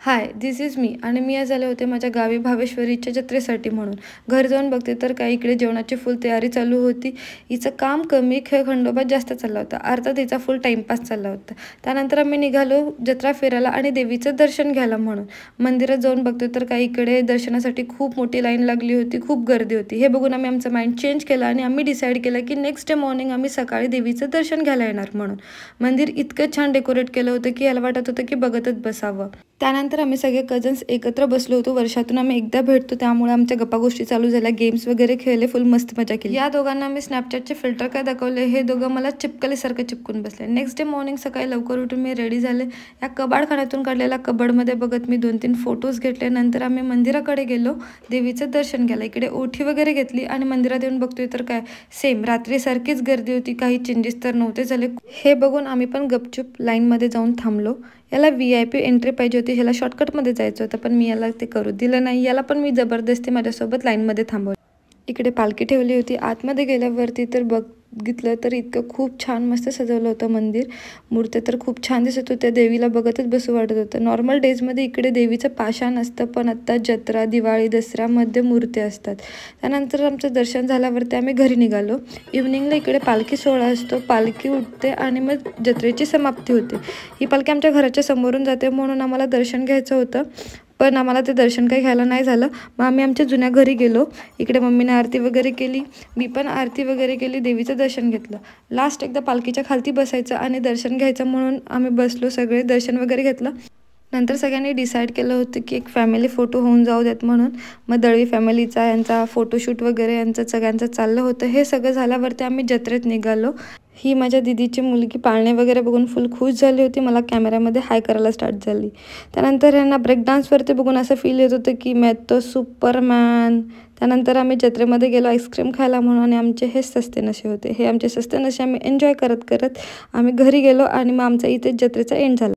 High, this is me आणि मी आज आले होते माझ्या गावी भावेश्वरीच्या जत्रेसाठी म्हणून. घर जाऊन बघते तर काय इकडे जेवणाची फुल तयारी चालू होती. हिचं काम कमी, खेळ खंडोबा जास्त चालला होता. अर्थात हिचा फुल टाईमपास चालला होता. त्यानंतर आम्ही निघालो जत्रा फिरायला आणि देवीचं दर्शन घ्यायला म्हणून. मंदिरात जाऊन बघतो तर काही इकडे दर्शनासाठी खूप मोठी लाईन लागली होती, खूप गर्दी होती. हे बघून आम्ही आमचं माइंड चेंज केलं आणि आम्ही डिसाईड केलं की नेक्स्ट डे मॉर्निंग आम्ही सकाळी देवीचं दर्शन घ्यायला येणार म्हणून. मंदिर इतकं छान डेकोरेट केलं होतं की याला वाटत होतं की बघतच बसावं. त्यानंतर आम्ही सगळे कझन्स एकत्र बसलो होतो. वर्षातून आम्ही एकदा भेटतो, त्यामुळे आमच्या गप्पा गोष्टी चालू झाल्या, गेम्स वगैरे खेळले, फुल मस्त मजा केली. या दोघांना मी स्नॅपचॅटचे फिल्टर काय दाखवले, हे दोघं मला चिपकलीसारखं चिपकून बसले. नेक्स्ट डे मॉर्निंग सकाळी लवकर उठून मी रेडी झाले. या कबाडखान्यातून काढलेल्या कबडमध्ये बघत मी 2-3 फोटोज घेतले. नंतर आम्ही मंदिराकडे गेलो देवीचं दर्शन घ्यायला. इकडे ओठी वगैरे घेतली आणि मंदिरात येऊन बघतोय तर काय सेम रात्रीसारखीच गर्दी होती, काही चेंजेस तर नव्हते झाले. हे बघून आम्ही पण गपचूप लाईनमध्ये जाऊन थांबलो. याला VIP एंट्री पाहिजे होती, ह्याला शॉर्टकटमध्ये जायचं होतं, पण मी याला ते करू दिलं नाही. याला पण मी जबरदस्ती माझ्यासोबत लाईनमध्ये थांबवलं. इकडे पालखी ठेवली होती. आतमध्ये गेल्यावरती तर बघितलं तर इतकं खूप छान मस्त सजवलं होतं मंदिर. मूर्त्या तर खूप छान दिसत होत्या. देवीला बघतच बसू वाटत होतं. नॉर्मल डेजमध्ये इकडे देवीचं पाषाण असतं, पण आत्ता जत्रा, दिवाळी, दसऱ्यामध्ये मूर्त्या असतात. त्यानंतर आमचं दर्शन झाल्यावरती आम्ही घरी निघालो. इव्हनिंगला इकडे पालखी सोहळा असतो. पालखी उठते आणि मग जत्रेची समाप्ती होते. ही पालखी आमच्या घराच्या समोरून जाते म्हणून आम्हाला दर्शन घ्यायचं होतं, पण आम्हाला ते दर्शन काही घ्यायला नाही झालं. मग आम्ही आमच्या जुन्या घरी गेलो. इकडे मम्मीने आरती वगैरे केली, मी पण आरती वगैरे केली, देवीचं दर्शन घेतलं. लास्ट एकदा पालखीच्या खालती बसायचं आणि दर्शन घ्यायचं म्हणून आम्ही बसलो, सगळे दर्शन वगैरे घेतलं. नंतर सगळ्यांनी डिसाईड केलं होतं की एक फॅमिली फोटो होऊन जाऊ देत म्हणून. मग दळवी फॅमिलीचा यांचा फोटोशूट वगैरे यांचं सगळ्यांचं चाललं होतं. हे सगळं झाल्यावरती आम्ही जत्रेत निघालो. ही माझ्या दीदीची मुलगी पाळणे वगैरे बघून फुल खुश झाली होती. मला कॅमेऱ्यामध्ये हाय करायला स्टार्ट झाली. त्यानंतर यांना ब्रेक डान्सवरती बघून असं फील येत होतं की मैं तो सुपरमॅन. त्यानंतर आम्ही जत्रेमध्ये गेलो आईस्क्रीम खायला म्हणून आणि आमचे हे सस्ते नशे होते. हे आमचे सस्ते नशे आम्ही एन्जॉय करत करत आम्ही घरी गेलो आणि मग आमचा इथे जत्रेचा एंड झाला.